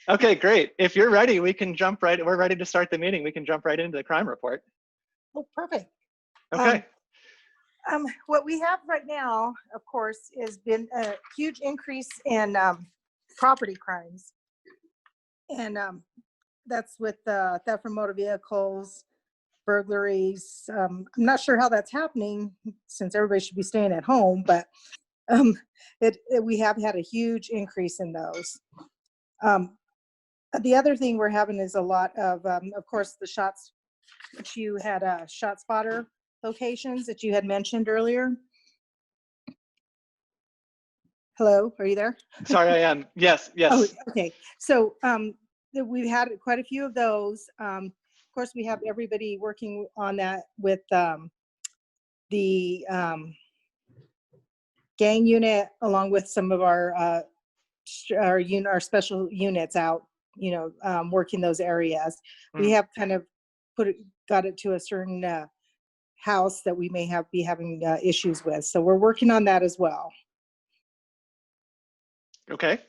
Okay, great. If you're ready, we can jump right. We're ready to start the meeting. We can jump right into the crime report. Oh, perfect. Okay. What we have right now, of course, has been a huge increase in property crimes. And that's with theft from motor vehicles, burglaries. I'm not sure how that's happening since everybody should be staying at home, but we have had a huge increase in those. The other thing we're having is a lot of course, the shots, which you had shot spotter locations that you had mentioned earlier. Hello, are you there? Sorry, I am. Yes, yes. Oh, okay. So we've had quite a few of those. Of course, we have everybody working on that with the gang unit, along with some of our special units out, working those areas. We have kind of got it to a certain house that we may be having issues with. So we're working on that as well. Okay.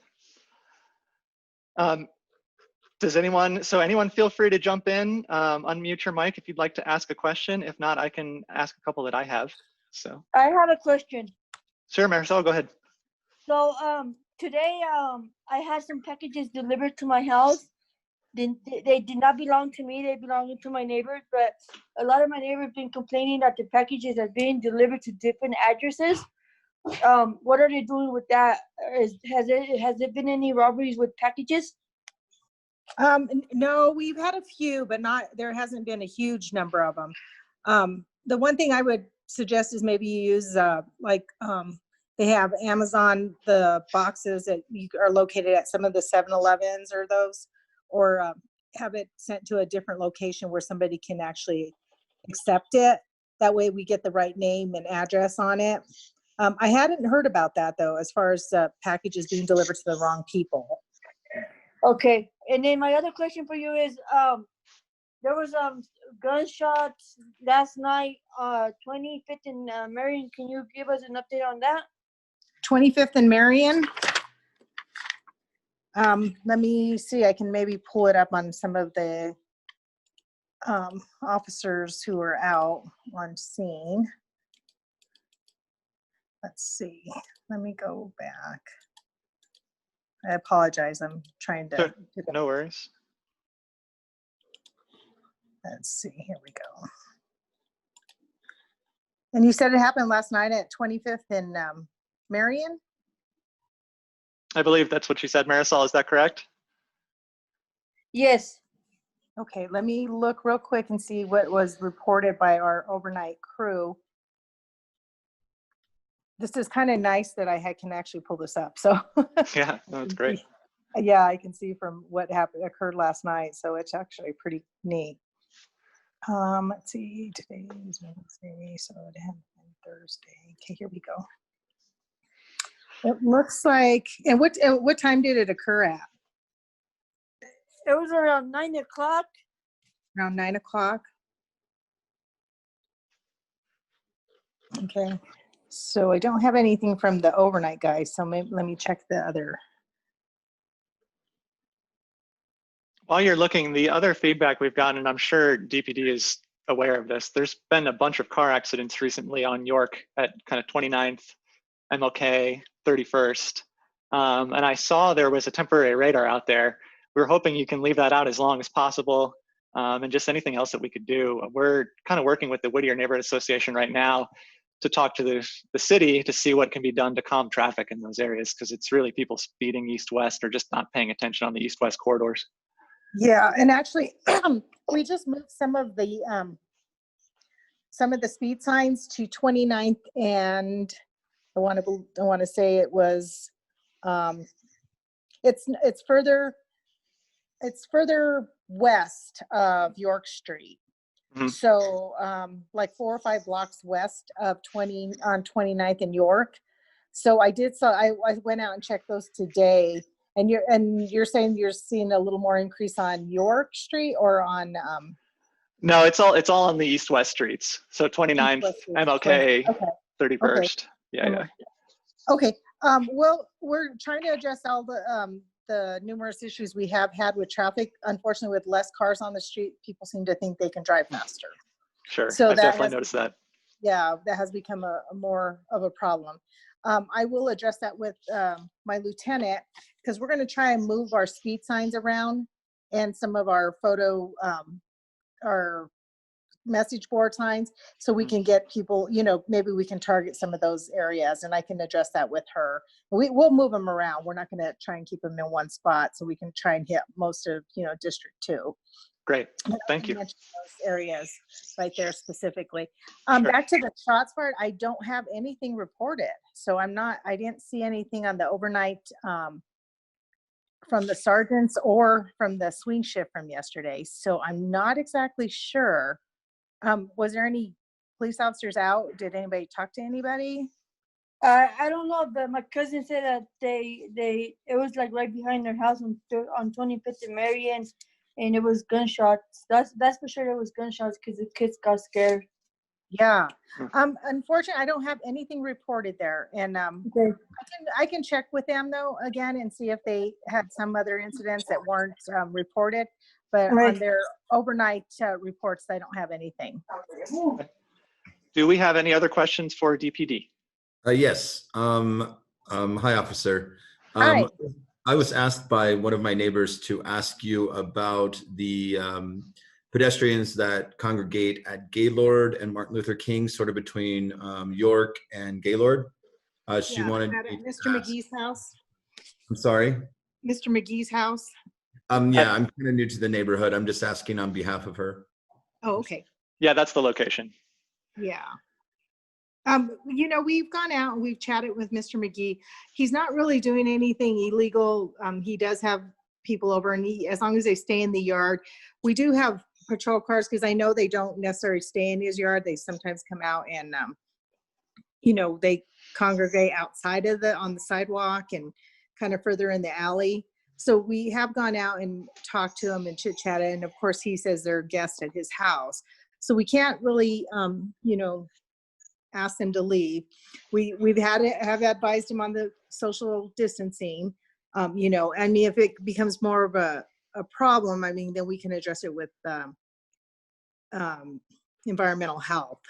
Does anyone feel free to jump in, unmute your mic if you'd like to ask a question. If not, I can ask a couple that I have. So I have a question. Sure, Marisol, go ahead. So today I had some packages delivered to my house. They did not belong to me, they belong to my neighbors, but a lot of my neighbors have been complaining that the packages are being delivered to different addresses. What are they doing with that? Has there been any robberies with packages? No, we've had a few, but there hasn't been a huge number of them. The one thing I would suggest is maybe you use they have Amazon, the boxes that are located at some of the 7-Elevens or those, or have it sent to a different location where somebody can actually accept it. That way we get the right name and address on it. I hadn't heard about that though, as far as packages being delivered to the wrong people. Okay, and then my other question for you is, there was gunshots last night, 25th and Marion. Can you give us an update on that? 25th and Marion. Let me see. I can maybe pull it up on some of the officers who are out on scene. Let's see. Let me go back. I apologize. I'm trying to. No worries. Let's see. Here we go. And you said it happened last night at 25th and Marion? I believe that's what you said, Marisol. Is that correct? Yes. Okay, let me look real quick and see what was reported by our overnight crew. This is kind of nice that I can actually pull this up. So yeah, that's great. Yeah, I can see from what occurred last night. So it's actually pretty neat. Let's see, today is Wednesday, so it happened Thursday. Okay, here we go. It looks like, and what time did it occur at? It was around 9 o'clock. Around 9 o'clock. Okay, so I don't have anything from the overnight guys, so maybe let me check the other. While you're looking, the other feedback we've gotten, and I'm sure DPD is aware of this, there's been a bunch of car accidents recently on York at kind of 29th, MLK, 31st. And I saw there was a temporary radar out there. We're hoping you can leave that out as long as possible, and just anything else that we could do. We're kind of working with the Whittier Neighborhood Association right now to talk to the city to see what can be done to calm traffic in those areas, because it's really people speeding east-west or just not paying attention on the east-west corridors. Yeah, and actually, we just moved some of the speed signs to 29th, and I want to say it was it's further west of York Street. Mm-hmm. So like 4 or 5 blocks west of 29th and York. So I went out and checked those today. And you're saying you're seeing a little more increase on York Street or on? No, it's all on the east-west streets. So 29th, MLK, okay. 31st. Okay. Yeah. Okay. Well, we're trying to address all the the numerous issues we have had with traffic, unfortunately, with less cars on the street, people seem to think they can drive faster. Sure, So I've that definitely has noticed that. Yeah, that has become a more of a problem. I will address that with my lieutenant, because we're going to try and move our speed signs around and some of our our message board signs, so we can get people, maybe we can target some of those areas, and I can address that with her. We'll move them around. We're not going to try and keep them in one spot, so we can try and hit most of, District 2. Great, thank you. Those areas right there specifically. Sure. Back to the shots part, I don't have anything reported. So I didn't see anything on the overnight from the sergeants or from the swing shift from yesterday. So I'm not exactly sure. Was there any police officers out? Did anybody talk to anybody? I don't know, but my cousin said that it was like right behind their house on 25th and Marion, and it was gunshots. That's for sure. It was gunshots because the kids got scared. Yeah. Unfortunately, I don't have anything reported there, and Okay. I can check with them though again and see if they had some other incidents that weren't reported. But Right. on their overnight reports, they don't have anything. Do we have any other questions for DPD? Yes. Hi, officer. Hi. I was asked by one of my neighbors to ask you about the pedestrians that congregate at Gaylord and Martin Luther King, sort of between York and Gaylord. She wanted at me to Mr. ask- McGee's house. I'm sorry. Mr. McGee's house. Yeah, I'm kind of new to the neighborhood. I'm just asking on behalf of her. Oh, okay. Yeah, that's the location. Yeah. We've gone out and we've chatted with Mr. McGee. He's not really doing anything illegal. He does have people over, and as long as they stay in the yard. We do have patrol cars because I know they don't necessarily stay in his yard. They sometimes come out and, they congregate outside on the sidewalk and kind of further in the alley. So we have gone out and talked to him and chit-chatted. And of course, he says they're guests at his house. So we can't really, ask them to leave. We've have advised him on the social distancing. If it becomes more of a problem, then we can address it with environmental health.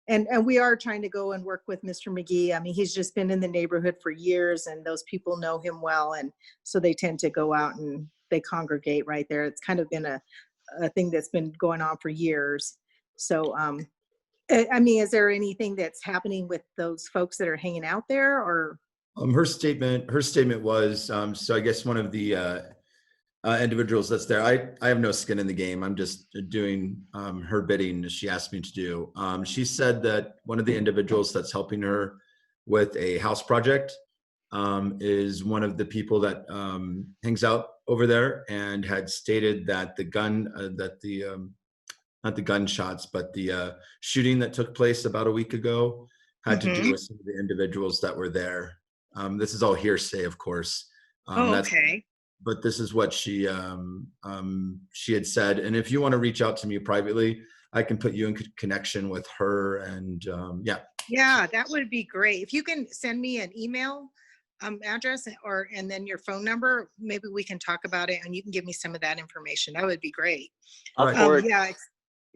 And we are trying to go and work with Mr. McGee. He's just been in the neighborhood for years, and those people know him well, and so they tend to go out and they congregate right there. It's kind of been a thing that's been going on for years. So is there anything that's happening with those folks that are hanging out there, or? Her statement was, so I guess one of the individuals that's there, I have no skin in the game. I'm just doing her bidding as she asked me to do. She said that one of the individuals that's helping her with a house project is one of the people that hangs out over there, and had stated that not the gunshots, but the shooting that took place about a week ago had to do with some of the individuals that were there. This is all hearsay, of course. Okay. But this is what she had said. And if you want to reach out to me privately, I can put you in connection with her. And yeah. Yeah, that would be great. If you can send me an email address and then your phone number, maybe we can talk about it and you can give me some of that information. That would be great. I'll forward, I'll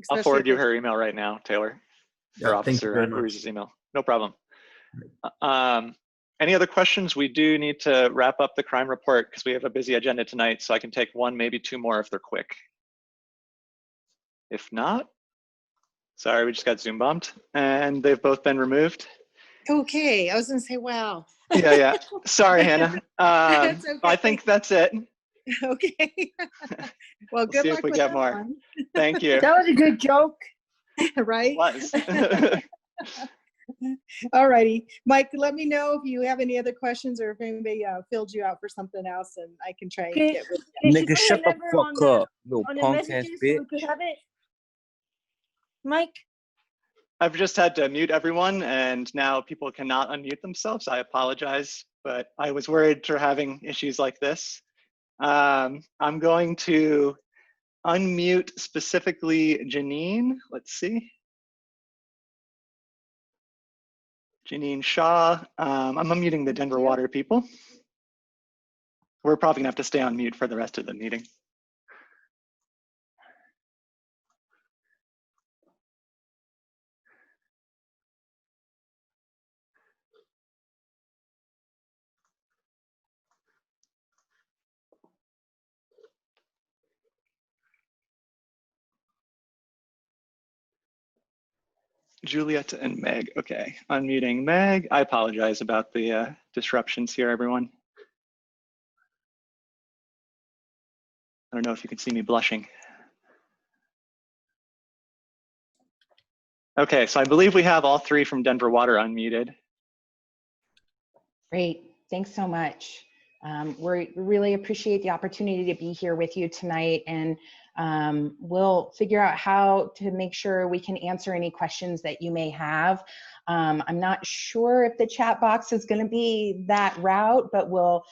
especially forward you her email right now, Taylor. Yeah, Or thank you Officer very much. Ruiz's email. No problem. Any other questions? We do need to wrap up the crime report because we have a busy agenda tonight, so I can take one, maybe two more if they're quick. If not, sorry, we just got Zoom bumped and they've both been removed. Okay, I was gonna say, wow. Yeah. Sorry, Hannah. That's okay. I think that's it. Okay. Well, We'll good see luck if we with get that more. one. Thank you. That was a good joke. Right? Was. All righty. Mike, let me know if you have any other questions or if anybody filled you out for something else, and I can try and Okay. get with Can she Nigga, put shut her the number fuck up, little on the punk ass messages so bitch. we could have it? Mike? I've just had to mute everyone and now people cannot unmute themselves. I apologize, but I was worried for having issues like this. I'm going to unmute specifically Janine. Let's see. Janine Shaw. I'm unmuting the Denver Water people. We're probably gonna have to stay on mute for the rest of the meeting. Juliet and Meg. Okay, unmuting Meg. I apologize about the disruptions here, everyone. I don't know if you can see me blushing. Okay, so I believe we have all three from Denver Water unmuted. Great, thanks so much. We really appreciate the opportunity to be here with you tonight, and we'll figure out how to make sure we can answer any questions that you may have. I'm not sure if the chat box is going to be that route, but we'll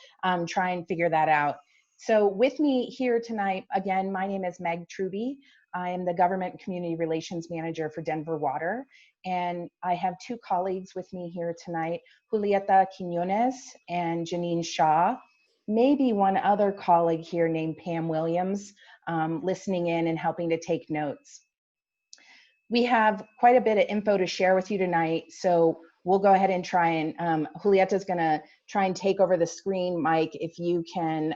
try and figure that out. So with me here tonight, again, my name is Meg Truby. I am the Government Community Relations Manager for Denver Water, and I have two colleagues with me here tonight, Julieta Quiñones and Janine Shaw. Maybe one other colleague here named Pam Williams, listening in and helping to take notes. We have quite a bit of info to share with you tonight, so we'll go ahead and try and, Julieta's gonna try and take over the screen. Mike, if you can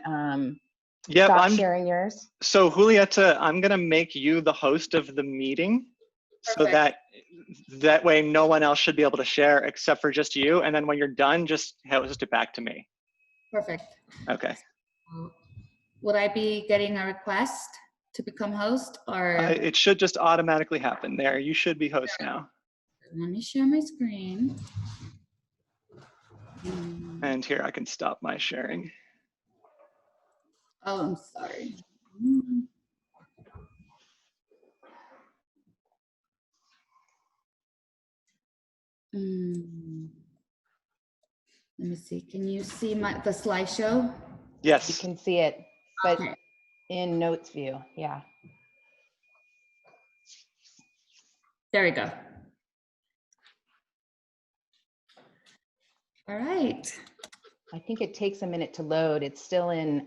stop sharing yours. So Julieta, I'm gonna make you the host of the meeting. Perfect. So that way no one else should be able to share except for just you. And then when you're done, just host it back to me. Perfect. Okay. Would I be getting a request to become host, or? It should just automatically happen there. You should be host now. Let me share my screen. And here, I can stop my sharing. Oh, I'm sorry. Let me see. Can you see the slideshow? Yes. You can see it, but Okay. in notes view, yeah. There we go. All right. I think it takes a minute to load. It's still in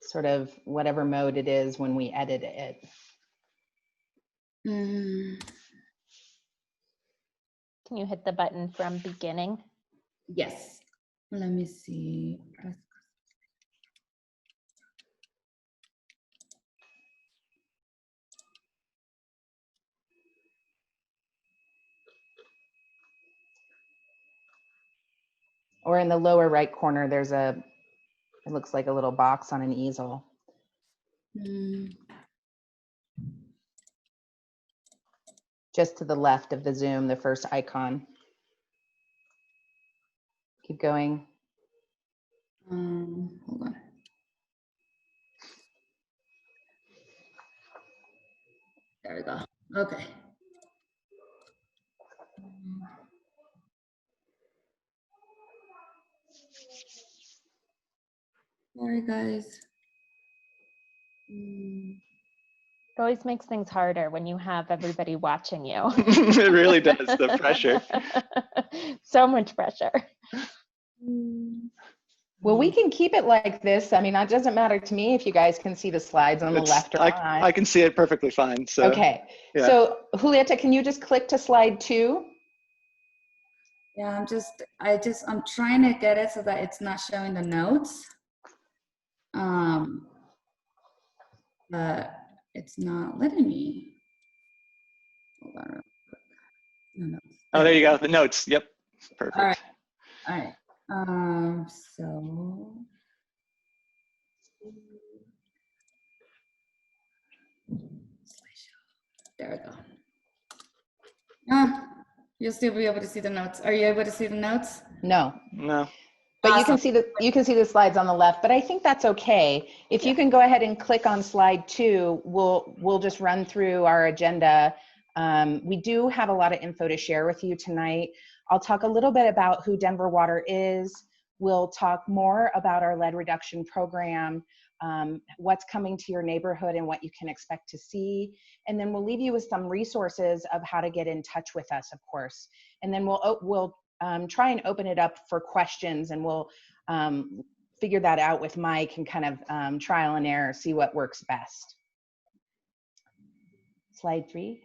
sort of whatever mode it is when we edit it. Can you hit the button from beginning? Yes. Let me see. Or in the lower right corner, there's it looks like a little box on an easel. Just to the left of the Zoom, the first icon. Keep going. Hold on. There we go. Okay. Sorry, guys. It always makes things harder when you have everybody watching you. It really does, the pressure. So much pressure. Well, we can keep it like this. I mean, that doesn't matter to me if you guys can see the slides on the left or not. I can see it perfectly fine. So, okay. Yeah. So Julieta, can you just click to slide 2? Yeah, I'm trying to get it so that it's not showing the notes. But it's not letting me. Hold on. No, oh, there you go. The notes. Yep. Perfect. All right. All right. So. There we go. You'll still be able to see the notes. Are you able to see the notes? No. No. But awesome. you can see the slides on the left, but I think that's okay. If you can go ahead and click on slide 2, we'll just run through our agenda. We do have a lot of info to share with you tonight. I'll talk a little bit about who Denver Water is. We'll talk more about our lead reduction program, what's coming to your neighborhood and what you can expect to see. And then we'll leave you with some resources of how to get in touch with us, of course. And then we'll try and open it up for questions, and we'll figure that out with Mike and kind of trial and error, see what works best. Slide 3.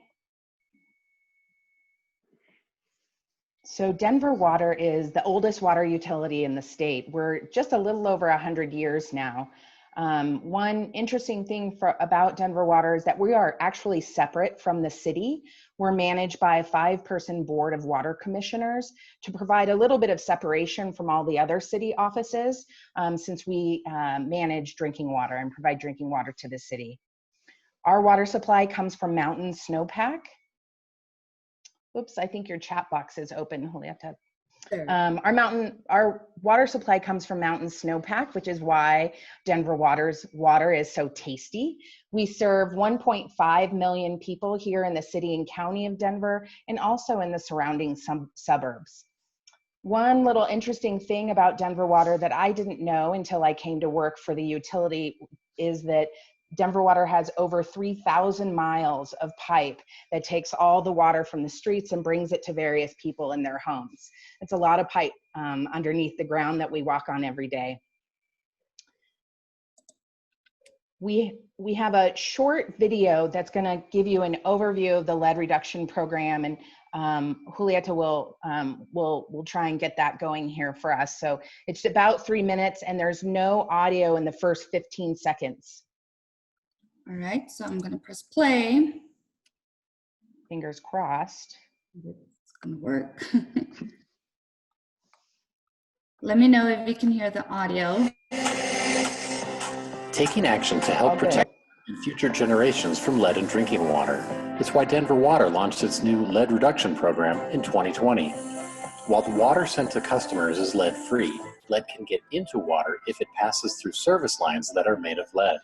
So Denver Water is the oldest water utility in the state. We're just a little over 100 years now. One interesting thing about Denver Water is that we are actually separate from the city. We're managed by a 5-person board of water commissioners to provide a little bit of separation from all the other city offices, since we manage drinking water and provide drinking water to the city. Our water supply comes from mountain snowpack. Oops, I think your chat box is open, Julieta. Our water supply comes from mountain snowpack, which is why Denver Water's water is so tasty. We serve 1.5 million people here in the city and county of Denver, and also in the surrounding suburbs. One little interesting thing about Denver Water that I didn't know until I came to work for the utility is that Denver Water has over 3,000 miles of pipe that takes all the water from the streets and brings it to various people in their homes. It's a lot of pipe underneath the ground that we walk on every day. We have a short video that's going to give you an overview of the lead reduction program, and Julieta will try and get that going here for us. So it's about 3 minutes, and there's no audio in the first 15 seconds. All right, so I'm gonna press play. Fingers crossed. It's gonna work. Let me know if you can hear the audio. Taking action to help protect future generations from lead in drinking water. It's why Denver Water launched its new lead reduction program in 2020. While the water sent to customers is lead-free, lead can get into water if it passes through service lines that are made of lead.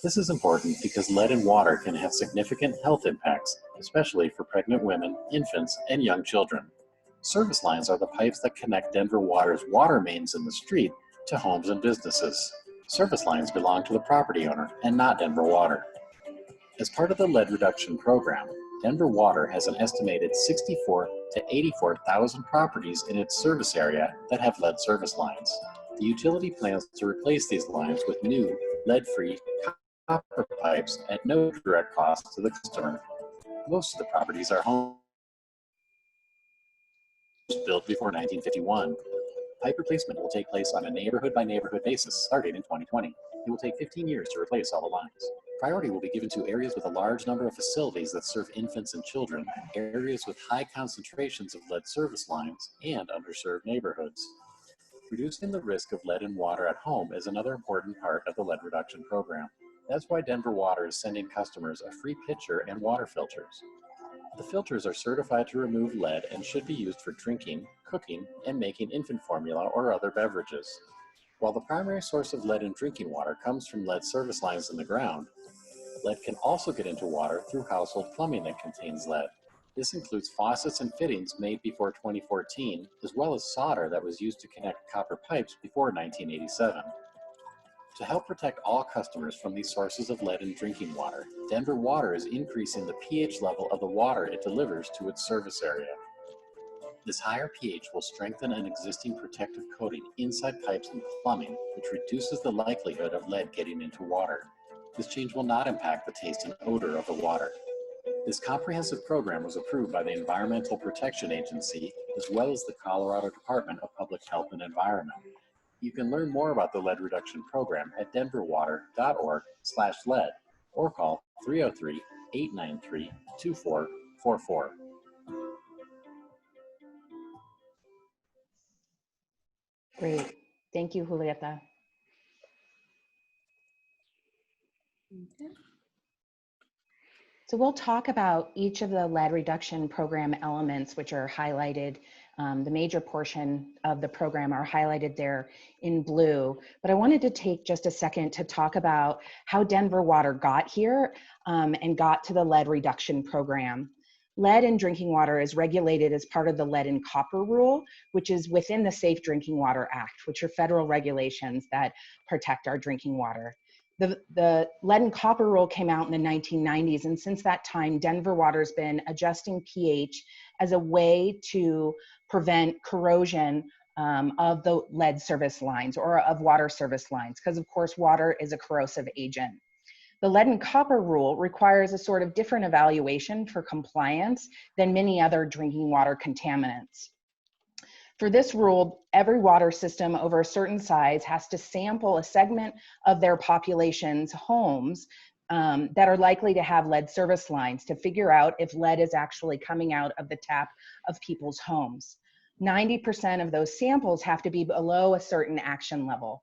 This is important because lead in water can have significant health impacts, especially for pregnant women, infants, and young children. Service lines are the pipes that connect Denver Water's water mains in the street to homes and businesses. Service lines belong to the property owner and not Denver Water. As part of the lead reduction program, Denver Water has an estimated 64,000 to 84,000 properties in its service area that have lead service lines. The utility plans to replace these lines with new lead-free copper pipes at no direct cost to the customer. Most of the properties are homes built before 1951. Pipe replacement will take place on a neighborhood-by-neighborhood basis starting in 2020. It will take 15 years to replace all the lines. Priority will be given to areas with a large number of facilities that serve infants and children, areas with high concentrations of lead service lines, and underserved neighborhoods. Reducing the risk of lead in water at home is another important part of the lead reduction program. That's why Denver Water is sending customers a free pitcher and water filters. The filters are certified to remove lead and should be used for drinking, cooking, and making infant formula or other beverages. While the primary source of lead in drinking water comes from lead service lines in the ground, lead can also get into water through household plumbing that contains lead. This includes faucets and fittings made before 2014, as well as solder that was used to connect copper pipes before 1987. To help protect all customers from these sources of lead in drinking water, Denver Water is increasing the pH level of the water it delivers to its service area. This higher pH will strengthen an existing protective coating inside pipes and plumbing, which reduces the likelihood of lead getting into water. This change will not impact the taste and odor of the water. This comprehensive program was approved by the Environmental Protection Agency, as well as the Colorado Department of Public Health and Environment. You can learn more about the lead reduction program at denverwater.org/lead or call 303-893-2444. Great. Thank you, Julieta. Okay. So we'll talk about each of the lead reduction program elements, which are highlighted. The major portion of the program are highlighted there in blue, but I wanted to take just a second to talk about how Denver Water got here and got to the lead reduction program. Lead in drinking water is regulated as part of the lead and copper rule, which is within the Safe Drinking Water Act, which are federal regulations that protect our drinking water. The lead and copper rule came out in the 1990s, and since that time, Denver Water's been adjusting pH as a way to prevent corrosion of the lead service lines or of water service lines, because of course water is a corrosive agent. The lead and copper rule requires a sort of different evaluation for compliance than many other drinking water contaminants. For this rule, every water system over a certain size has to sample a segment of their population's homes that are likely to have lead service lines to figure out if lead is actually coming out of the tap of people's homes. 90% of those samples have to be below a certain action level.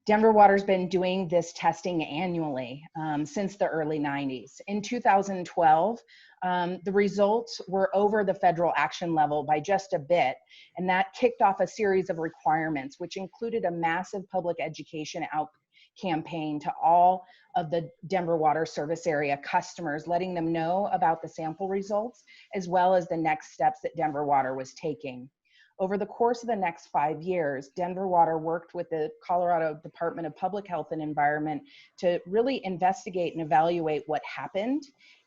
Denver Water's been doing this testing annually since the early 90s. In 2012, the results were over the federal action level by just a bit, and that kicked off a series of requirements, which included a massive public education campaign to all of the Denver Water service area customers, letting them know about the sample results, as well as the next steps that Denver Water was taking. Over the course of the next 5 years, Denver Water worked with the Colorado Department of Public Health and Environment to really investigate and evaluate what happened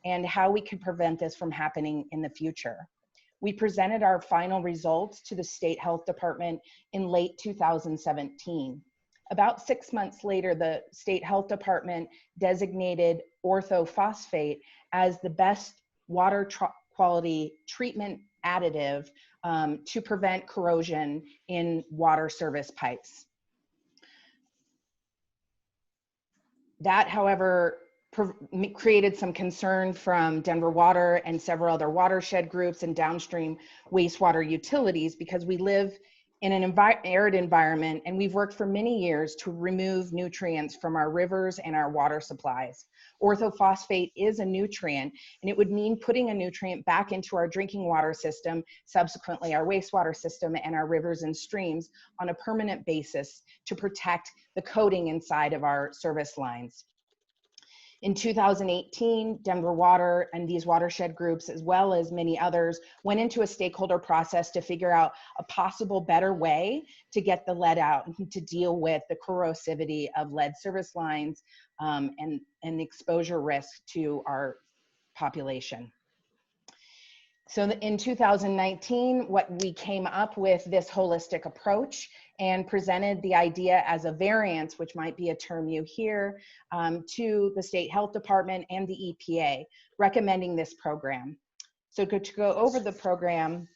and how we could prevent this from happening in the future. We presented our final results to the State Health Department in late 2017. About 6 months later, the State Health Department designated orthophosphate as the best water quality treatment additive to prevent corrosion in water service pipes. That, however, created some concern from Denver Water and several other watershed groups and downstream wastewater utilities, because we live in an arid environment, and we've worked for many years to remove nutrients from our rivers and our water supplies. Orthophosphate is a nutrient, and it would mean putting a nutrient back into our drinking water system, subsequently our wastewater system and our rivers and streams on a permanent basis to protect the coating inside of our service lines. In 2018, Denver Water and these watershed groups, as well as many others, went into a stakeholder process to figure out a possible better way to get the lead out and to deal with the corrosivity of lead service lines and the exposure risk to our population. So in 2019, what we came up with this holistic approach and presented the idea as a variance, which might be a term you hear, to the State Health Department and the EPA, recommending this program. So to go over the program,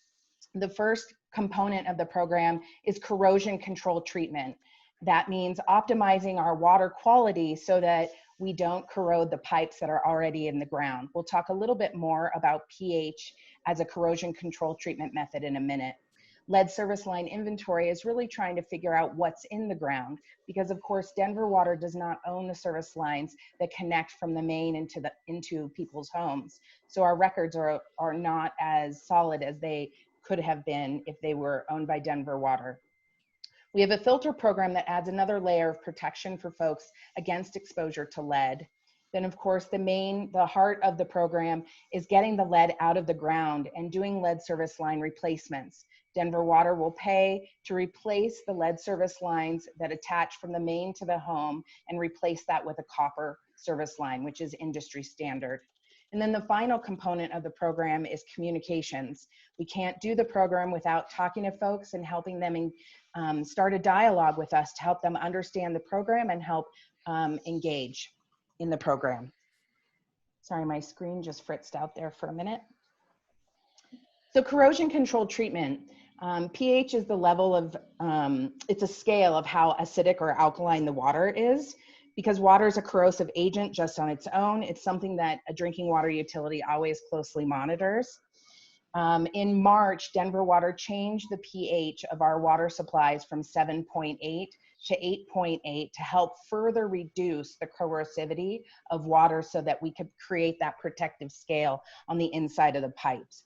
the first component of the program is corrosion control treatment. That means optimizing our water quality so that we don't corrode the pipes that are already in the ground. We'll talk a little bit more about pH as a corrosion control treatment method in a minute. Lead service line inventory is really trying to figure out what's in the ground, because of course Denver Water does not own the service lines that connect from the main into people's homes. So our records are not as solid as they could have been if they were owned by Denver Water. We have a filter program that adds another layer of protection for folks against exposure to lead. Then of course the heart of the program is getting the lead out of the ground and doing lead service line replacements. Denver Water will pay to replace the lead service lines that attach from the main to the home and replace that with a copper service line, which is industry standard. And then the final component of the program is communications. We can't do the program without talking to folks and helping them start a dialogue with us to help them understand the program and help engage in the program. Sorry, my screen just fritzed out there for a minute. So corrosion control treatment. pH is the level of, it's a scale of how acidic or alkaline the water is. Because water is a corrosive agent just on its own, it's something that a drinking water utility always closely monitors. In March, Denver Water changed the pH of our water supplies from 7.8 to 8.8 to help further reduce the corrosivity of water so that we could create that protective scale on the inside of the pipes.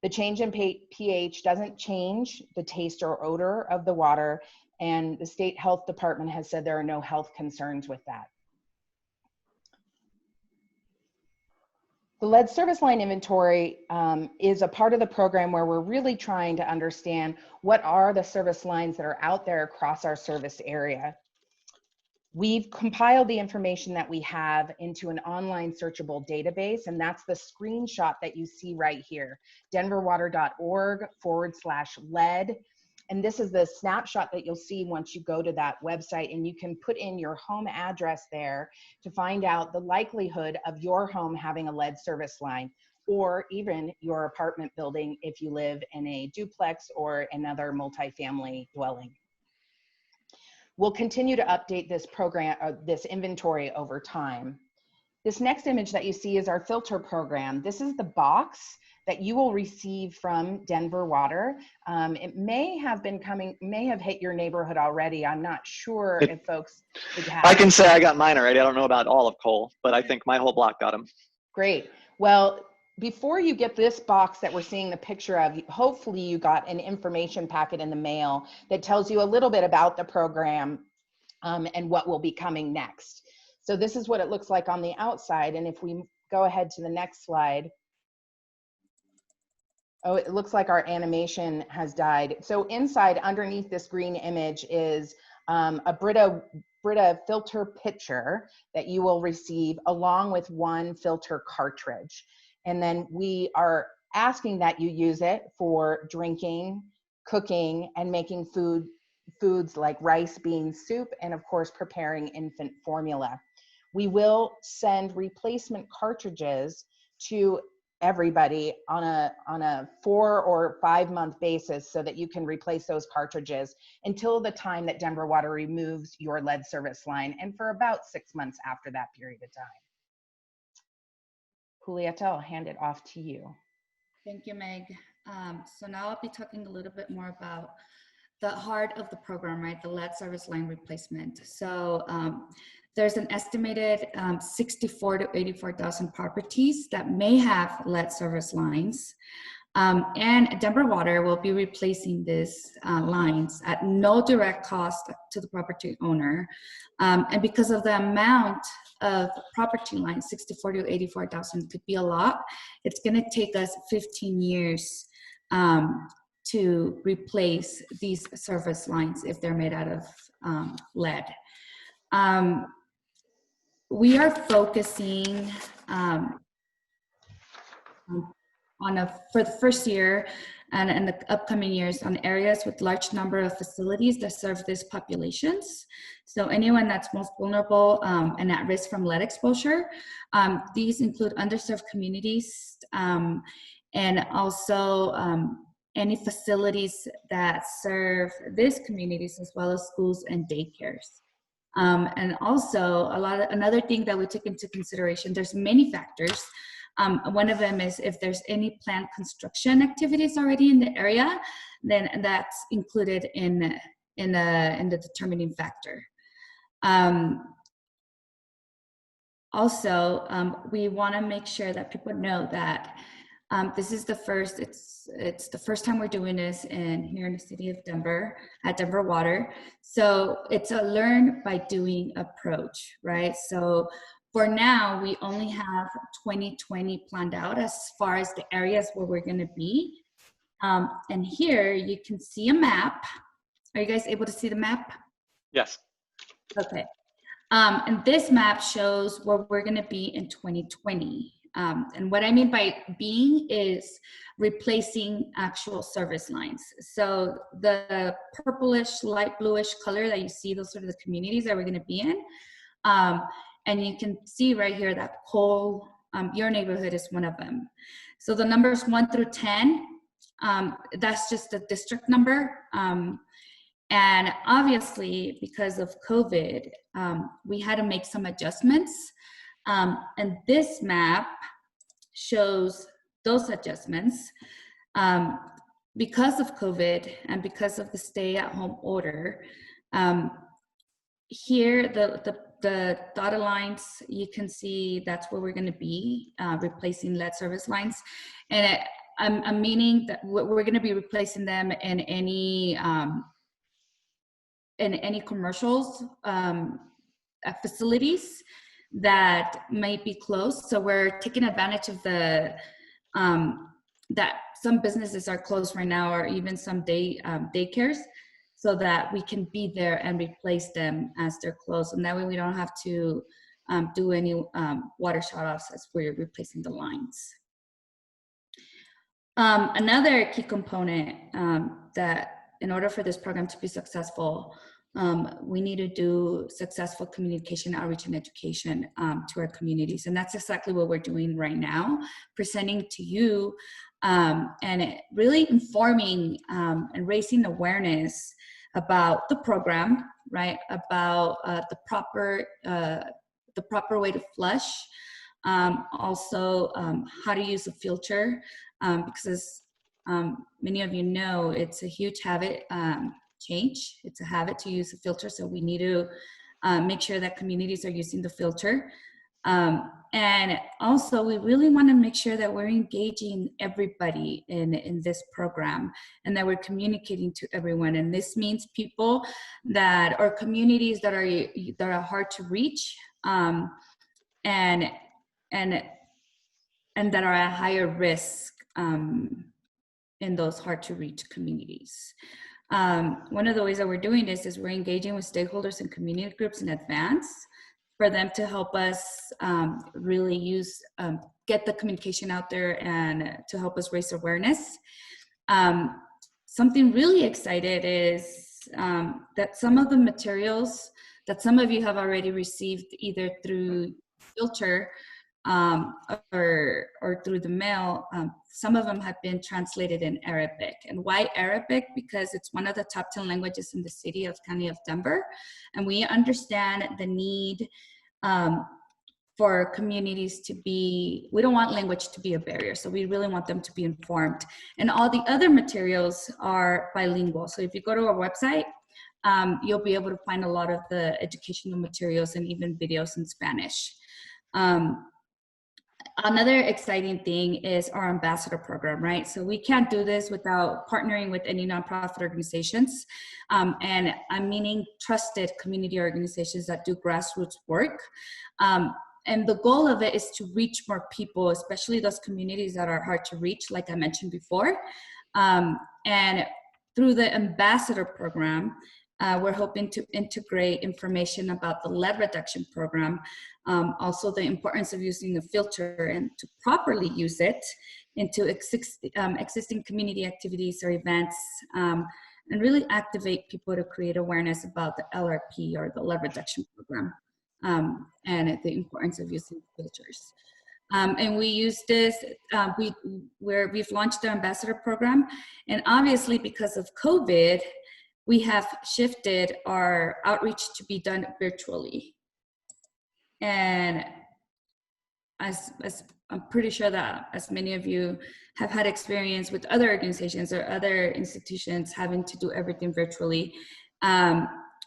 The change in pH doesn't change the taste or odor of the water, and the State Health Department has said there are no health concerns with that. The lead service line inventory is a part of the program where we're really trying to understand what are the service lines that are out there across our service area. We've compiled the information that we have into an online searchable database, and that's the screenshot that you see right here, denverwater.org/lead. And this is the snapshot that you'll see once you go to that website, and you can put in your home address there to find out the likelihood of your home having a lead service line, or even your apartment building if you live in a duplex or another multifamily dwelling. We'll continue to update this program, this inventory over time. This next image that you see is our filter program. This is the box that you will receive from Denver Water. It may have been coming, may have hit your neighborhood already. I'm not sure if folks have. I can say I got mine already. I don't know about all of Cole, but I think my whole block got them. Great. Well, before you get this box that we're seeing the picture of, hopefully you got an information packet in the mail that tells you a little bit about the program and what will be coming next. So this is what it looks like on the outside. And if we go ahead to the next slide. Oh, it looks like our animation has died. So inside, underneath this green image is a Brita filter pitcher that you will receive along with one filter cartridge. And then we are asking that you use it for drinking, cooking, and making foods like rice, beans, soup, and of course, preparing infant formula. We will send replacement cartridges to everybody on a 4 or 5 month basis so that you can replace those cartridges until the time that Denver Water removes your lead service line, and for about 6 months after that period of time. Julieta, I'll hand it off to you. Thank you, Meg. So now I'll be talking a little bit more about the heart of the program, right? The lead service line replacement. So there's an estimated 64 to 84,000 properties that may have lead service lines. And Denver Water will be replacing these lines at no direct cost to the property owner. And because of the amount of property lines, 64 to 84,000 could be a lot. It's gonna take us 15 years to replace these service lines if they're made out of lead. We are focusing for the first year and in the upcoming years on areas with large number of facilities that serve these populations. So anyone that's most vulnerable and at risk from lead exposure. These include underserved communities and also any facilities that serve these communities, as well as schools and daycares. And also another thing that we took into consideration, there's many factors. One of them is if there's any planned construction activities already in the area, then that's included in the determining factor. Also, we want to make sure that people know that this is the first, it's the first time we're doing this here in the city of Denver, at Denver Water. So it's a learn by doing approach, right? So for now, we only have 2020 planned out as far as the areas where we're gonna be. And here you can see a map. Are you guys able to see the map? Yes. Okay. And this map shows where we're gonna be in 2020. And what I mean by being is replacing actual service lines. So the purplish, light bluish color that you see, those are the communities that we're gonna be in. And you can see right here that Cole, your neighborhood is one of them. So the numbers 1 through 10, that's just the district number. And obviously, because of COVID, we had to make some adjustments. And this map shows those adjustments. Because of COVID and because of the stay-at-home order, here the dotted lines, you can see that's where we're going to be replacing lead service lines. And I'm meaning that we're going to be replacing them in any commercials facilities that might be closed. So we're taking advantage of the that some businesses are closed right now, or even some daycares, so that we can be there and replace them as they're closed. And that way we don't have to do any water shutoffs as we're replacing the lines. Another key component that in order for this program to be successful, we need to do successful communication, outreach, and education to our communities. And that's exactly what we're doing right now, presenting to you and really informing and raising awareness about the program, right? About the proper way to flush. Also, how to use a filter, because as many of you know, it's a huge habit change. It's a habit to use a filter, so we need to make sure that communities are using the filter. And also, we really want to make sure that we're engaging everybody in this program and that we're communicating to everyone. And this means people that are communities that are hard to reach, and that are at higher risk in those hard to reach communities. One of the ways that we're doing this is we're engaging with stakeholders and community groups in advance for them to help us really get the communication out there and to help us raise awareness. Something really excited is that some of the materials that some of you have already received either through filter or through the mail, some of them have been translated in Arabic. And why Arabic? Because it's one of the top 10 languages in the city of County of Denver. And we understand the need for communities to be, we don't want language to be a barrier. So we really want them to be informed. And all the other materials are bilingual. So if you go to our website, you'll be able to find a lot of the educational materials and even videos in Spanish. Another exciting thing is our ambassador program, right? So we can't do this without partnering with any nonprofit organizations, and I'm meaning trusted community organizations that do grassroots work. And the goal of it is to reach more people, especially those communities that are hard to reach, like I mentioned before. And through the ambassador program, we're hoping to integrate information about the lead reduction program, also the importance of using a filter and to properly use it into existing community activities or events, and really activate people to create awareness about the LRP or the lead reduction program, and the importance of using filters. And we use this, we've launched the ambassador program, and obviously because of COVID, we have shifted our outreach to be done virtually. And as I'm pretty sure that as many of you have had experience with other organizations or other institutions having to do everything virtually,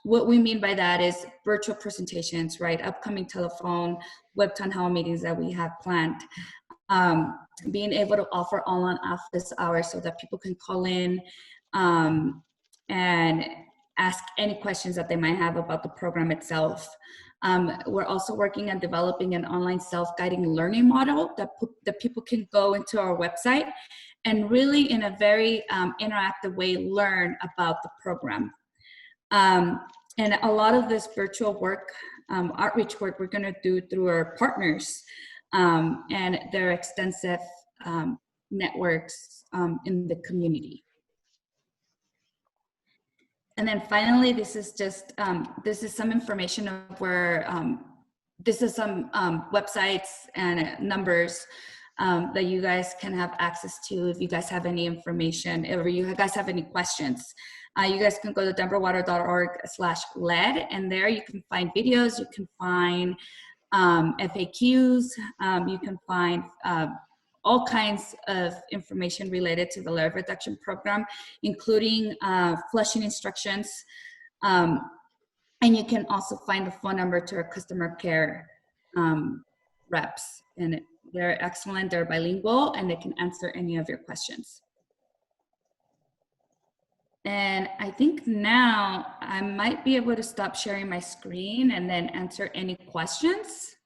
what we mean by that is virtual presentations, right? Upcoming telephone, web town hall meetings that we have planned. Being able to offer online office hours so that people can call in, and ask any questions that they might have about the program itself. We're also working on developing an online self-guiding learning model that people can go into our website and really in a very interactive way learn about the program. And a lot of this virtual work, outreach work, we're gonna do through our partners and their extensive networks in the community. And then finally, this is just, this is some information of where, this is some websites and numbers that you guys can have access to if you guys have any information, or you guys have any questions. You guys can go to denverwater.org/lead, and there you can find videos, you can find FAQs, you can find all kinds of information related to the lead reduction program, including flushing instructions. And you can also find the phone number to our customer care reps. And they're excellent, they're bilingual, and they can answer any of your questions. And I think now I might be able to stop sharing my screen and then answer any questions.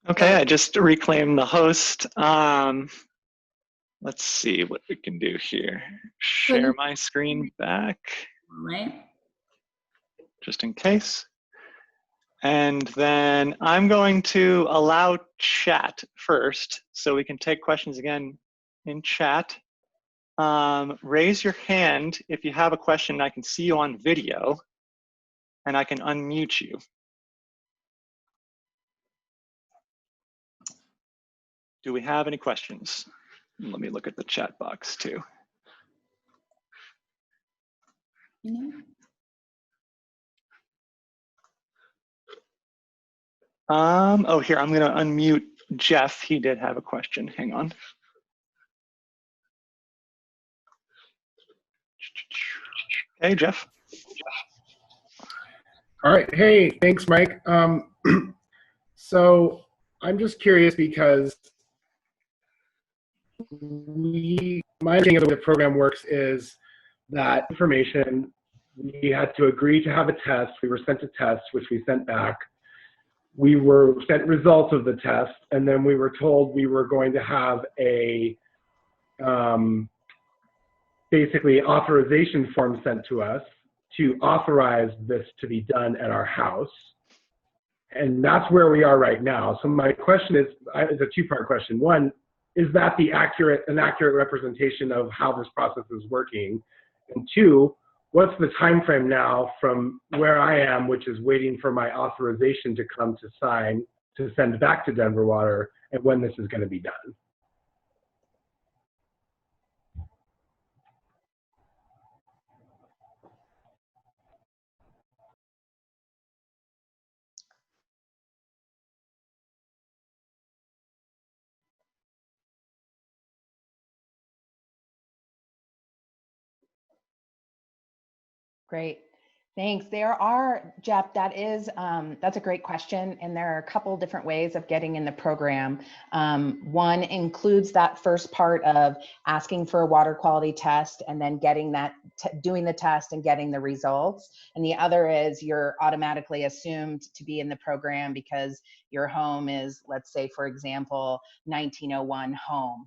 Okay, I just reclaimed the host. Let's see what we can do here. Share my screen back. All right. Just in case. And then I'm going to allow chat first so we can take questions again in chat. Raise your hand if you have a question. I can see you on video and I can unmute you. Do we have any questions? Let me look at the chat box too. No. Oh, here, I'm gonna unmute Jeff. He did have a question. Hang on. Hey, Jeff. All right. Hey, thanks, Mike. So I'm just curious because my understanding of the way the program works is that information, we had to agree to have a test. We were sent a test, which we sent back. We were sent results of the test, and then we were told we were going to have a basically authorization form sent to us to authorize this to be done at our house. And that's where we are right now. So my question is a two-part question. One, is that an accurate representation of how this process is working? And two, what's the time frame now from where I am, which is waiting for my authorization to come to sign, to send back to Denver Water, and when this is going to be done? Great. Thanks. There are, Jeff, that's a great question. And there are a couple different ways of getting in the program. One includes that first part of asking for a water quality test and then getting that, doing the test and getting the results. And the other is you're automatically assumed to be in the program because your home is, let's say, for example, 1901 home.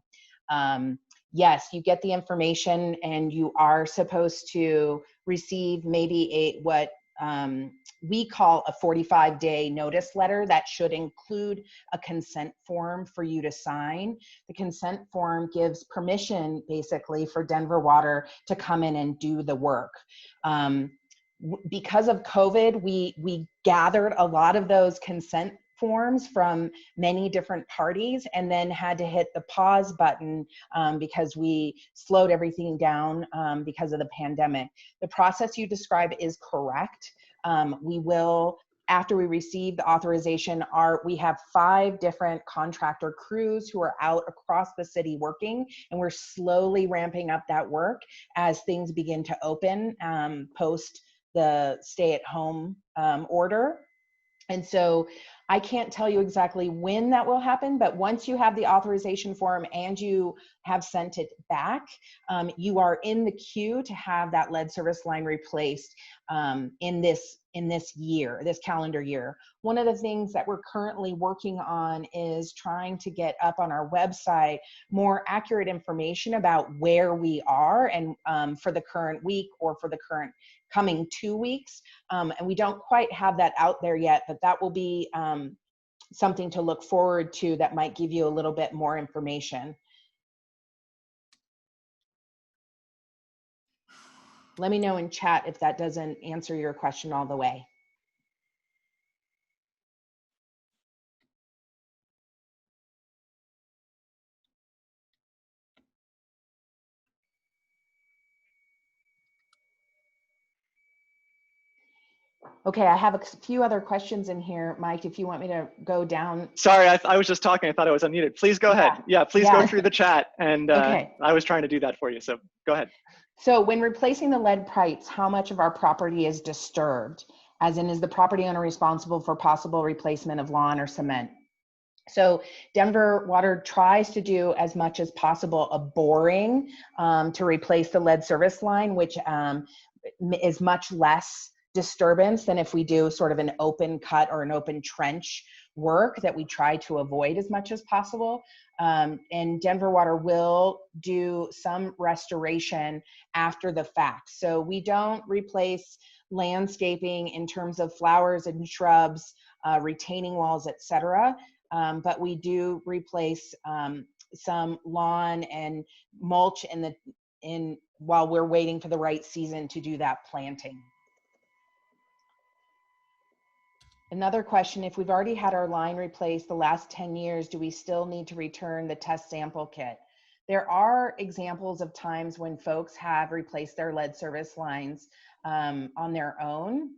Yes, you get the information and you are supposed to receive maybe what we call a 45-day notice letter that should include a consent form for you to sign. The consent form gives permission basically for Denver Water to come in and do the work. Because of COVID, we gathered a lot of those consent forms from many different parties and then had to hit the pause button because we slowed everything down because of the pandemic. The process you describe is correct. We will, after we receive the authorization, we have 5 different contractor crews who are out across the city working, and we're slowly ramping up that work as things begin to open post the stay-at-home order. And so I can't tell you exactly when that will happen, but once you have the authorization form and you have sent it back, you are in the queue to have that lead service line replaced in this calendar year. One of the things that we're currently working on is trying to get up on our website more accurate information about where we are and for the current week or for the current coming 2 weeks. And we don't quite have that out there yet, but that will be something to look forward to that might give you a little bit more information. Let me know in chat if that doesn't answer your question all the way. Okay, I have a few other questions in here, Mike, if you want me to go down. Sorry, I was just talking. I thought I was unmuted. Please go ahead. Yeah, please go through the chat. And okay. I was trying to do that for you, so go ahead. So when replacing the lead pipes, how much of our property is disturbed? As in, is the property owner responsible for possible replacement of lawn or cement? So Denver Water tries to do as much as possible a boring to replace the lead service line, which is much less disturbance than if we do sort of an open cut or an open trench work that we try to avoid as much as possible. And Denver Water will do some restoration after the fact. So we don't replace landscaping in terms of flowers and shrubs, retaining walls, etc. But we do replace some lawn and mulch while we're waiting for the right season to do that planting. Another question, if we've already had our line replaced the last 10 years, do we still need to return the test sample kit? There are examples of times when folks have replaced their lead service lines on their own.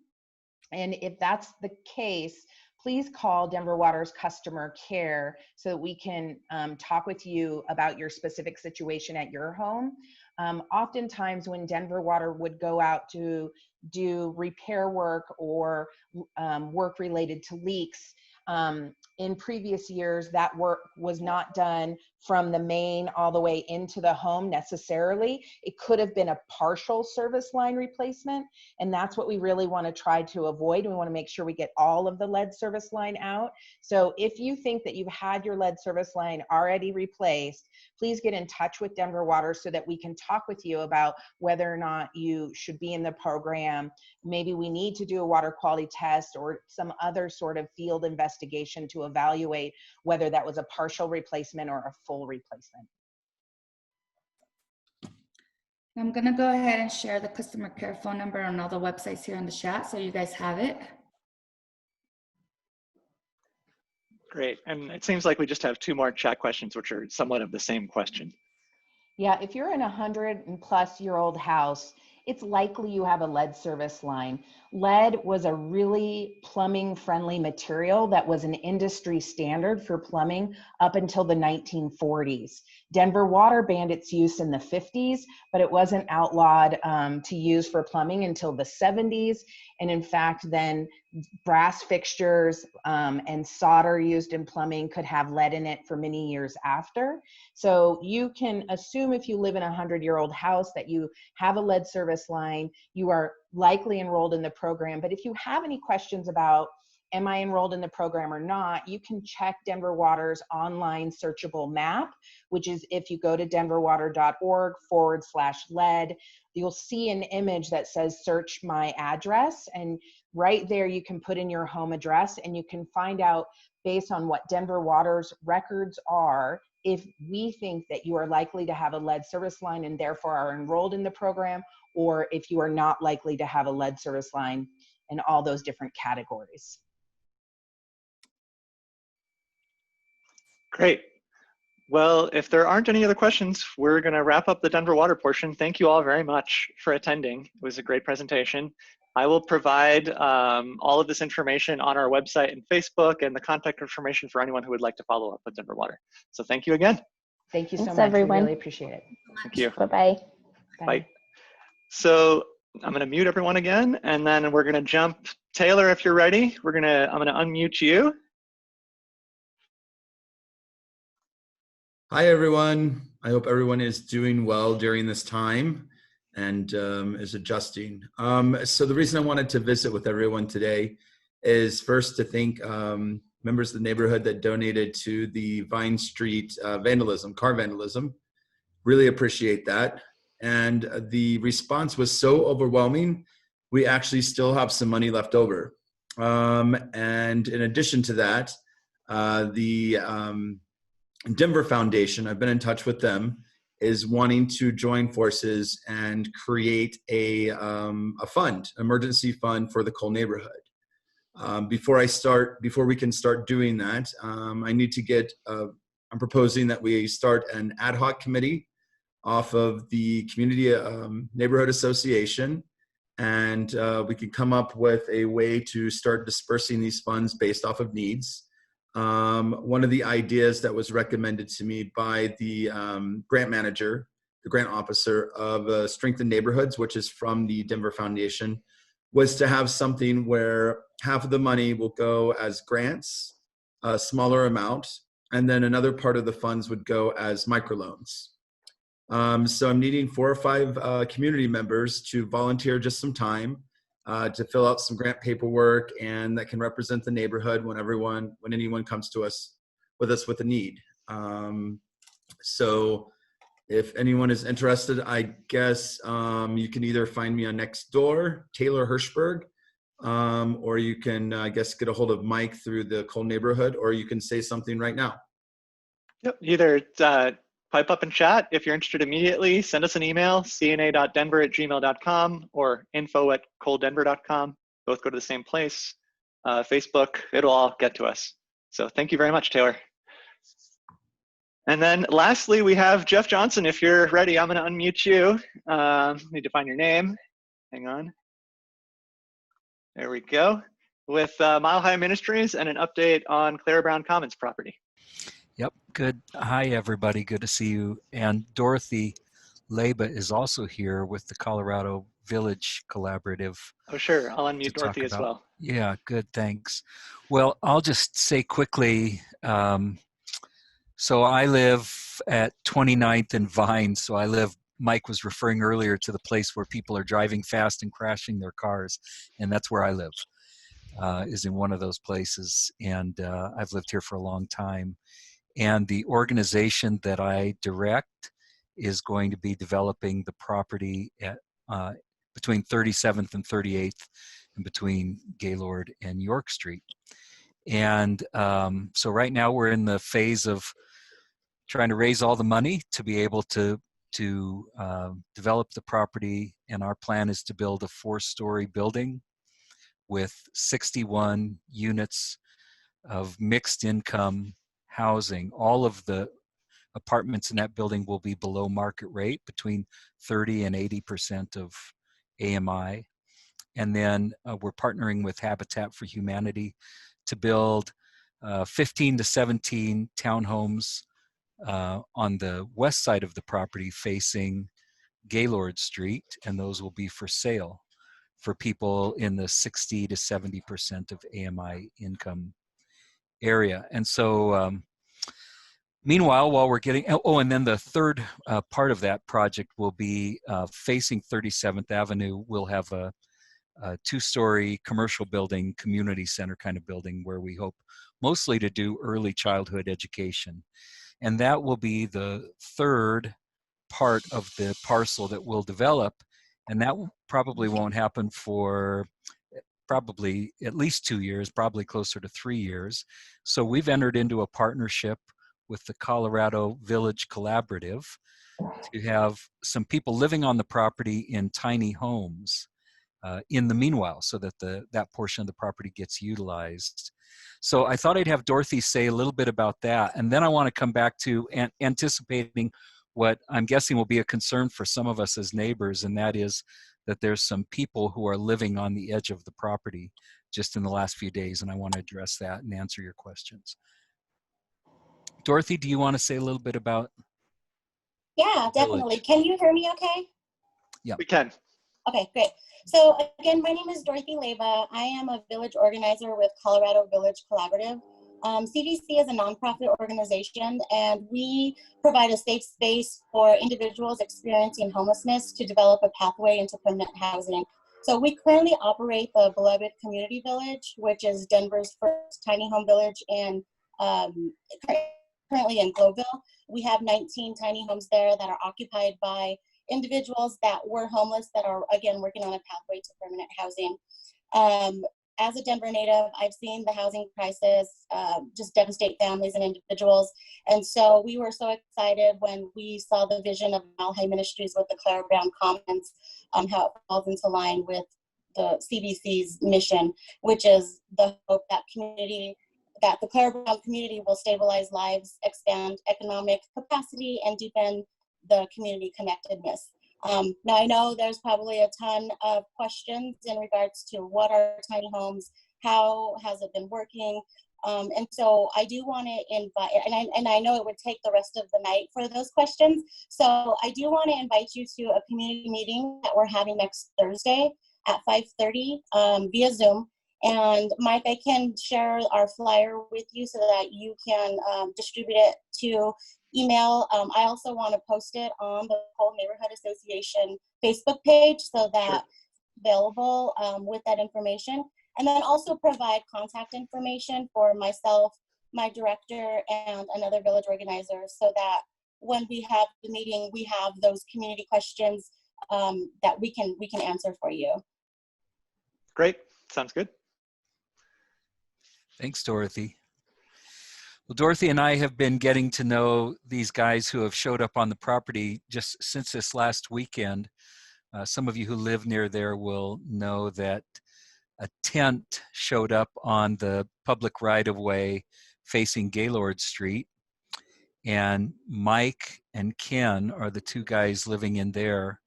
And if that's the case, please call Denver Water's customer care so that we can talk with you about your specific situation at your home. Oftentimes when Denver Water would go out to do repair work or work related to leaks, in previous years, that work was not done from the main all the way into the home necessarily. It could have been a partial service line replacement, and that's what we really want to try to avoid. We want to make sure we get all of the lead service line out. So if you think that you've had your lead service line already replaced, please get in touch with Denver Water so that we can talk with you about whether or not you should be in the program. Maybe we need to do a water quality test or some other sort of field investigation to evaluate whether that was a partial replacement or a full replacement. I'm gonna go ahead and share the customer care phone number on all the websites here on the chat so you guys have it. Great, and it seems like we just have 2 more chat questions, which are somewhat of the same question. Yeah, if you're in a 100-plus-year-old house, it's likely you have a lead service line. Lead was a really plumbing-friendly material that was an industry standard for plumbing up until the 1940s. Denver Water banned its use in the 50s, but it wasn't outlawed to use for plumbing until the 70s. And in fact, then brass fixtures and solder used in plumbing could have lead in it for many years after. So you can assume if you live in a 100-year-old house that you have a lead service line, you are likely enrolled in the program. But if you have any questions about, am I enrolled in the program or not, you can check Denver Water's online searchable map, which is if you go to denverwater.org/lead, you'll see an image that says search my address. And right there, you can put in your home address and you can find out based on what Denver Water's records are, if we think that you are likely to have a lead service line and therefore are enrolled in the program, or if you are not likely to have a lead service line in all those different categories. Great. Well, if there aren't any other questions, we're going to wrap up the Denver Water portion. Thank you all very much for attending. It was a great presentation. I will provide all of this information on our website and Facebook and the contact information for anyone who would like to follow up with Denver Water. So thank you again. Thank you so Thanks, much. everyone. We really appreciate it. Thank you. Bye-bye. Bye. So I'm going to mute everyone again, and then we're going to jump. Taylor, if you're ready, I'm going to unmute you. Hi, everyone. I hope everyone is doing well during this time and is adjusting. So the reason I wanted to visit with everyone today is first to thank members of the neighborhood that donated to the Vine Street vandalism, car vandalism. Really appreciate that. And the response was so overwhelming, we actually still have some money left over. And in addition to that, the Denver Foundation, I've been in touch with them, is wanting to join forces and create a fund, emergency fund for the Cole neighborhood. Before we can start doing that, I need to get, I'm proposing that we start an ad hoc committee off of the Community Neighborhood Association, and we can come up with a way to start dispersing these funds based off of needs. One of the ideas that was recommended to me by the grant manager, the grant officer of Strengthen Neighborhoods, which is from the Denver Foundation, was to have something where half of the money will go as grants, a smaller amount, and then another part of the funds would go as microloans. So I'm needing 4 or 5 community members to volunteer just some time to fill out some grant paperwork, and that can represent the neighborhood when anyone comes to us with a need. So if anyone is interested, I guess you can either find me on Nextdoor, Taylor Hirschberg, or you can, I guess, get a hold of Mike through the Cole neighborhood, or you can say something right now. Yep, either pipe up and chat. If you're interested immediately, send us an email, cna.denver@gmail.com or info@colddenver.com. Both go to the same place. Facebook, it'll all get to us. So thank you very much, Taylor. And then lastly, we have Jeff Johnson. If you're ready, I'm going to unmute you. Need to find your name. Hang on. There we go. With Mile High Ministries and an update on Clara Brown Commons property. Yep, good. Hi, everybody. Good to see you. And Dorothy Leba is also here with the Colorado Village Collaborative. Oh, sure. I'll unmute Dorothy as well. Yeah, good. Thanks. Well, I'll just say quickly, so I live at 29th and Vine. So Mike was referring earlier to the place where people are driving fast and crashing their cars. And that's where I live, is in one of those places. And I've lived here for a long time. And the organization that I direct is going to be developing the property at between 37th and 38th and between Gaylord and York Street. And so right now we're in the phase of trying to raise all the money to be able to develop the property. And our plan is to build a 4-story building with 61 units of mixed income housing. All of the apartments in that building will be below market rate, between 30 and 80% of AMI. And then we're partnering with Habitat for Humanity to build 15 to 17 townhomes on the west side of the property facing Gaylord Street, and those will be for sale for people in the 60 to 70% of AMI income area. And so meanwhile, while we're getting, and then the third part of that project will be facing 37th Avenue. We'll have a 2-story commercial building, community center kind of building, where we hope mostly to do early childhood education. And that will be the third part of the parcel that we'll develop. And that probably won't happen for probably at least 2 years, probably closer to 3 years. So we've entered into a partnership with the Colorado Village Collaborative to have some people living on the property in tiny homes in the meanwhile, so that that portion of the property gets utilized. So I thought I'd have Dorothy say a little bit about that. And then I want to come back to anticipating what I'm guessing will be a concern for some of us as neighbors, and that is that there's some people who are living on the edge of the property just in the last few days, and I want to address that and answer your questions. Dorothy, do you want to say a little bit about? Yeah, definitely. Can you hear me okay? Yeah. We can. Okay, great. So again, my name is Dorothy Leva. I am a village organizer with Colorado Village Collaborative. CVC is a nonprofit organization, and we provide a safe space for individuals experiencing homelessness to develop a pathway into permanent housing. So we currently operate the Beloved Community Village, which is Denver's first tiny home village, and currently in Globeville. We have 19 tiny homes there that are occupied by individuals that were homeless that are, again, working on a pathway to permanent housing. As a Denver native, I've seen the housing crisis just devastate families and individuals. And so we were so excited when we saw the vision of Mile High Ministries with the Clara Brown Commons, how it falls into line with the CVC's mission, which is the hope that the Clara Brown community will stabilize lives, expand economic capacity, and deepen the community connectedness. Now, I know there's probably a ton of questions in regards to what are tiny homes, how has it been working, and so I do want to invite, and I know it would take the rest of the night for those questions, so I do want to invite you to a community meeting that we're having next Thursday at 5:30 via Zoom. And Mike, I can share our flyer with you so that you can distribute it to email. I also want to post it on the whole Neighborhood Association Facebook page so that available with that information. And then also provide contact information for myself, my director, and another village organizer, so that when we have the meeting, we have those community questions that we can answer for you. Great. Sounds good. Thanks, Dorothy. Well, Dorothy and I have been getting to know these guys who have showed up on the property just since this last weekend. Some of you who live near there will know that a tent showed up on the public right-of-way facing Gaylord Street. And Mike and Ken are the two guys living in there.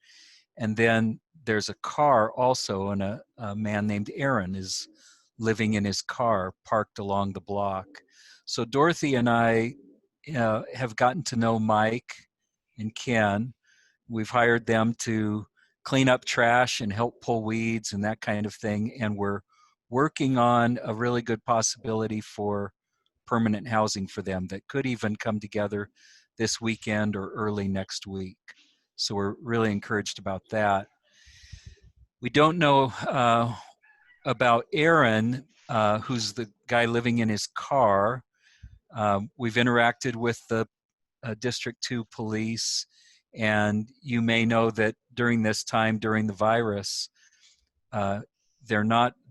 And then there's a car also, and a man named Aaron is living in his car parked along the block. So Dorothy and I have gotten to know Mike and Ken. We've hired them to clean up trash and help pull weeds and that kind of thing. And we're working on a really good possibility for permanent housing for them that could even come together this weekend or early next week. So we're really encouraged about that. We don't know about Aaron, who's the guy living in his car. We've interacted with the District 2 police, and you may know that during this time, during the virus, the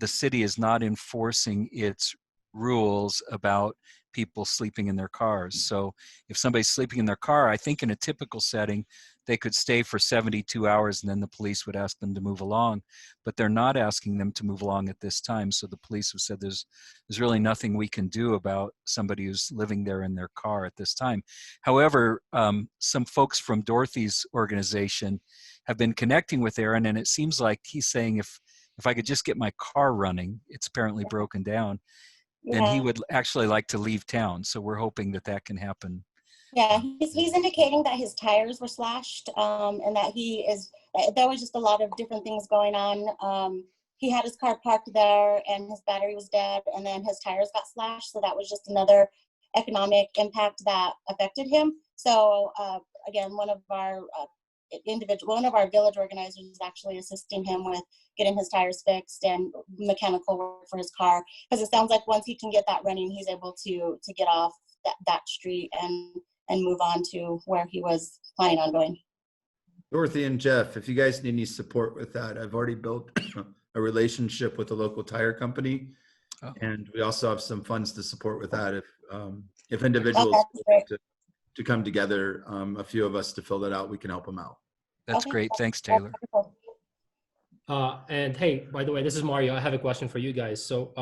city is not enforcing its rules about people sleeping in their cars. So if somebody's sleeping in their car, I think in a typical setting, they could stay for 72 hours and then the police would ask them to move along, but they're not asking them to move along at this time. So the police have said there's really nothing we can do about somebody who's living there in their car at this time. However, some folks from Dorothy's organization have been connecting with Aaron, and it seems like he's saying if I could just get my car running, it's apparently broken down, then he would actually like to leave town. So we're hoping that that can happen. Yeah, he's indicating that his tires were slashed, and that there was just a lot of different things going on. He had his car parked there and his battery was dead, and then his tires got slashed. So that was just another economic impact that affected him. So again, one of our village organizers is actually assisting him with getting his tires fixed and mechanical work for his car, because it sounds like once he can get that running, he's able to get off that street and move on to where he was planning on going. Dorothy and Jeff, if you guys need any support with that, I've already built a relationship with a local tire company, and we also have some funds to support with that. If individuals to come together, a few of us to fill that out, we can help them out. That's great. Thanks, Taylor. And hey, by the way, this is Mario. I have a question for you guys. So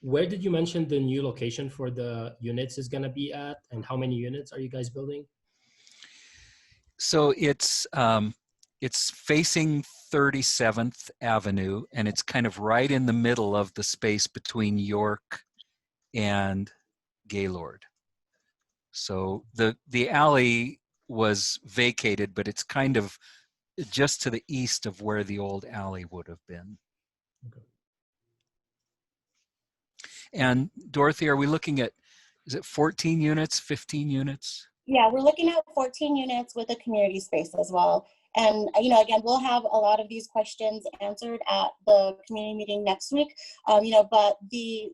where did you mention the new location for the units is going to be at, and how many units are you guys building? So it's facing 37th Avenue, and it's kind of right in the middle of the space between York and Gaylord. So the alley was vacated, but it's kind of just to the east of where the old alley would have been. Okay. And Dorothy, are we looking at, is it 14 units, 15 units? Yeah, we're looking at 14 units with a community space as well. And, again, we'll have a lot of these questions answered at the community meeting next week, but the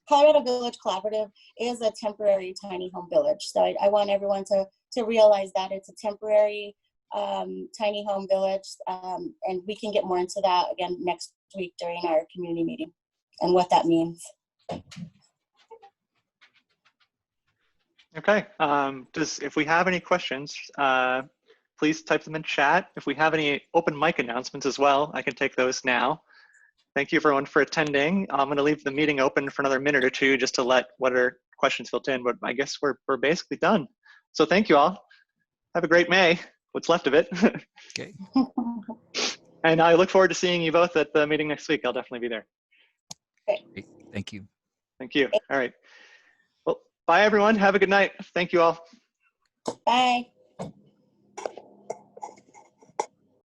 Colorado Village Collaborative is a temporary tiny home village. So I want everyone to realize that it's a temporary tiny home village, and we can get more into that again next week during our community meeting and what that means. Okay, if we have any questions, please type them in chat. If we have any open mic announcements as well, I can take those now. Thank you everyone for attending. I'm going to leave the meeting open for another minute or two just to let whatever questions filter in, but I guess we're basically done. So thank you all. Have a great May, what's left of it. Okay. And I look forward to seeing you both at the meeting next week. I'll definitely be there. Great. Thank you. Thank you. All right. Well, bye everyone. Have a good night. Thank you all. Bye.